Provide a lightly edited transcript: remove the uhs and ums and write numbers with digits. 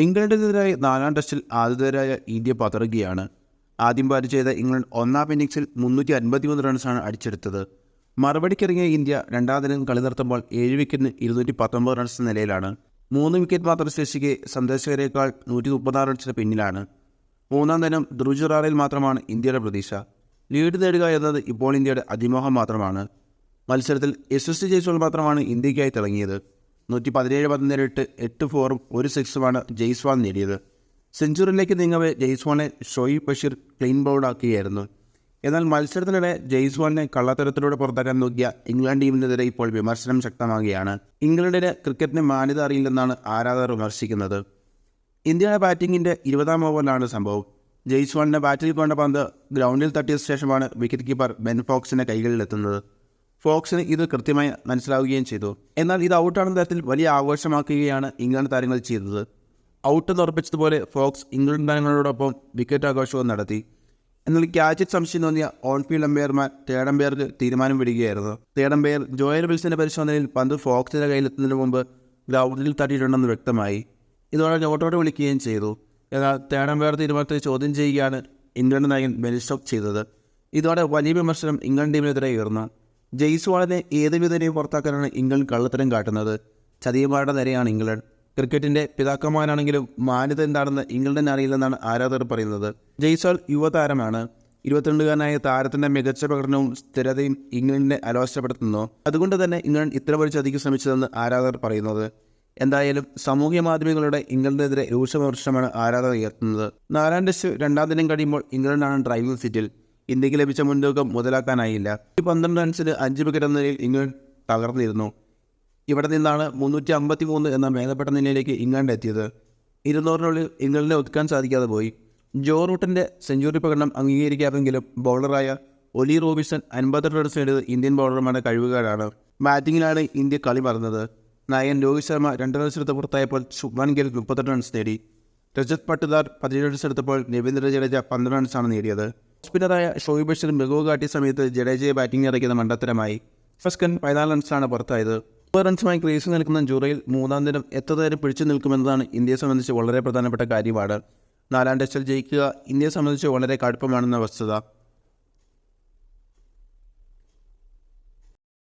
ഇംഗ്ലണ്ടിനെതിരായ 4-ാം ടെസ്റ്റിൽ ആതിഥേയരായ ഇന്ത്യ പതറുകയാണ്. ആദ്യം ബാറ്റ് ചെയ്ത ഇംഗ്ലണ്ട് 1-ാം ഇന്നിംഗ്സിൽ 353 റൺസാണ് അടിച്ചെടുത്തത്. മറുപടിക്കിറങ്ങിയ ഇന്ത്യ 2-ാം ദിനം കളി നിർത്തുമ്പോൾ 7 വിക്കറ്റിന് 219 റൺസ് നിലയിലാണ്. 3 വിക്കറ്റ് മാത്രം ശേഷിക്കെ സന്ദർശകരേക്കാൾ 136 റൺസിന് പിന്നിലാണ്. 3-ാം ദിനം ധ്രുവ് മാത്രമാണ് ഇന്ത്യയുടെ പ്രതീക്ഷ. ലീഡ് നേടുക എന്നത് ഇപ്പോൾ ഇന്ത്യയുടെ അതിമോഹം മാത്രമാണ്. മത്സരത്തിൽ യശസ്വി ജയ്സ്വാൾ മാത്രമാണ് ഇന്ത്യയ്ക്കായി തിളങ്ങിയത്. 117 പന്ത് നേരിട്ട് 8 ഫോറും 1 സിക്സുമാണ് ജയ്സ്വാൾ നേടിയത്. സെഞ്ചുറിയിലേക്ക് നീങ്ങവേ ജയ്സ്വാളിനെ ഷോയിബ് ബഷീർ ക്ലീൻ ബൗൾഡാക്കുകയായിരുന്നു. എന്നാൽ മത്സരത്തിനിടെ ജയ്സ്വാളിനെ കള്ളത്തരത്തിലൂടെ പുറത്താക്കാൻ നോക്കിയ ഇംഗ്ലണ്ട് ടീമിനെതിരെ ഇപ്പോൾ വിമർശനം ശക്തമാകുകയാണ്. ഇംഗ്ലണ്ടിന് ക്രിക്കറ്റിന് മാന്യത അറിയില്ലെന്നാണ് ആരാധകർ വിമർശിക്കുന്നത്. ഇന്ത്യയുടെ ബാറ്റിങ്ങിൻ്റെ 20-ാം ഓവറിലാണ് സംഭവം. ജയ്സ്വാളിൻ്റെ ബാറ്റിൽ കൊണ്ട പന്ത് ഗ്രൗണ്ടിൽ തട്ടിയ ശേഷമാണ് വിക്കറ്റ് കീപ്പർ ബെൻ ഫോക്സിൻ്റെ കൈകളിലെത്തുന്നത്. ഫോക്സിന് ഇത് കൃത്യമായി മനസ്സിലാവുകയും ചെയ്തു. എന്നാൽ ഇത് ഔട്ടാണെന്ന തരത്തിൽ വലിയ ആഘോഷമാക്കുകയാണ് ഇംഗ്ലണ്ട് താരങ്ങൾ ചെയ്തത്. ഔട്ടെന്ന് ഉറപ്പിച്ചതുപോലെ ഫോക്സ് ഇംഗ്ലണ്ട് താരങ്ങളോടൊപ്പം വിക്കറ്റ് ആഘോഷവും നടത്തി. എന്നാൽ ക്യാച്ചിൽ സംശയം തോന്നിയ ഓൺഫീൽഡ് അമ്പയർമാർ തേർഡ് അമ്പയർക്ക് തീരുമാനം വിടുകയായിരുന്നു. തേർഡ് അമ്പയർ ജോയൽ വിൽസന്റെ പരിശോധനയിൽ പന്ത് ഫോക്സിൻ്റെ കയ്യിലെത്തുന്നതിന് മുമ്പ് ഗ്രൗണ്ടിൽ തട്ടിയിട്ടുണ്ടെന്ന് വ്യക്തമായി. ഇതോടെ നോട്ടൗട്ട് വിളിക്കുകയും ചെയ്തു. എന്നാൽ തേർഡ് അമ്പയർ തീരുമാനത്തെ ചോദ്യം ചെയ്യുകയാണ് ഇംഗ്ലണ്ട് നായകൻ ബെൻ സ്റ്റോക്സ് ചെയ്തത്. ഇതോടെ വലിയ വിമർശനം ഇംഗ്ലണ്ട് ടീമിനെതിരെ ഉയർന്നു. ജയ്സ്വാളിനെ ഏത് വിധേനയും പുറത്താക്കാനാണ് ഇംഗ്ലണ്ട് കള്ളത്തരം കാട്ടുന്നത്. ചതിയന്മാരുടെ നിരയാണ് ഇംഗ്ലണ്ട്. ക്രിക്കറ്റിൻ്റെ പിതാക്കന്മാരാണെങ്കിലും മാന്യത എന്താണെന്ന് ഇംഗ്ലണ്ടിന് അറിയില്ലെന്നാണ് ആരാധകർ പറയുന്നത്. ജയ്സ്വാൾ യുവതാരമാണ്. 22-കാരനായ താരത്തിൻ്റെ മികച്ച പ്രകടനവും സ്ഥിരതയും ഇംഗ്ലണ്ടിനെ അലോസരപ്പെടുത്തുന്നു. അതുകൊണ്ട് തന്നെ ഇംഗ്ലണ്ട് ഇത്തരമൊരു ചതിക്ക് ശ്രമിച്ചതെന്ന് ആരാധകർ പറയുന്നത്. എന്തായാലും സാമൂഹ്യ മാധ്യമങ്ങളുടെ ഇംഗ്ലണ്ടിനെതിരെ രൂക്ഷ വിമർശനമാണ് ആരാധകർ ഉയർത്തുന്നത്. 4-ാം ടെസ്റ്റ് 2-ാം ദിനം കഴിയുമ്പോൾ ഇംഗ്ലണ്ടാണ് ഡ്രൈവിംഗ് സീറ്റിൽ. ഇന്ത്യക്ക് ലഭിച്ച മുൻതൂക്കം മുതലാക്കാനായില്ല. 12 റൺസിന് 5 വിക്കറ്റ് എന്ന നിലയിൽ ഇംഗ്ലണ്ട് തകർന്നിരുന്നു. ഇവിടെ നിന്നാണ് 353 എന്ന ഭേദപ്പെട്ട നിലയിലേക്ക് ഇംഗ്ലണ്ട് എത്തിയത്. 200-നുള്ളിൽ ഇംഗ്ലണ്ടിനെ ഒതുക്കാൻ സാധിക്കാതെ പോയി. ജോ റൂട്ടിൻ്റെ സെഞ്ചുറി പ്രകടനം അംഗീകരിക്കാമെങ്കിലും ബൗളറായ ഒലി റോബിൻസൺ 58 റൺസ് നേടിയത് ഇന്ത്യൻ ബൗളർമാരുടെ കഴിവുകേടാണ്. ബാറ്റിങ്ങിലാണ് ഇന്ത്യ കളി മറന്നത്. നായകൻ രോഹിത് ശർമ്മ 2 റൺസെടുത്ത് പുറത്തായപ്പോൾ ശുഭ്മാൻ ഗിൽ 38 റൺസ് നേടി. രജത് പട്ടിദാർ 17 റൺസ് എടുത്തപ്പോൾ രവീന്ദ്ര ജഡേജ 12 റൺസാണ് നേടിയത്. സ്പിന്നറായ ഷോയിബ് ബഷീർ മികവ് കാട്ടിയ സമയത്ത് ജഡേജയെ ബാറ്റിംഗ് ഇറക്കിയത് മണ്ടത്തരമായി. ഫസ്കൻ 14 റൺസാണ് പുറത്തായത്. 30 റൺസുമായി ക്രീസിൽ നിൽക്കുന്ന ജുറയിൽ 3-ാം ദിനം എത്ര നേരം പിടിച്ചു നിൽക്കുമെന്നതാണ് ഇന്ത്യയെ സംബന്ധിച്ച് വളരെ പ്രധാനപ്പെട്ട കാര്യമാണ്. 4-ാം ടെസ്റ്റിൽ ജയിക്കുക ഇന്ത്യയെ സംബന്ധിച്ച് വളരെ കടുപ്പമാണെന്ന വസ്തുത.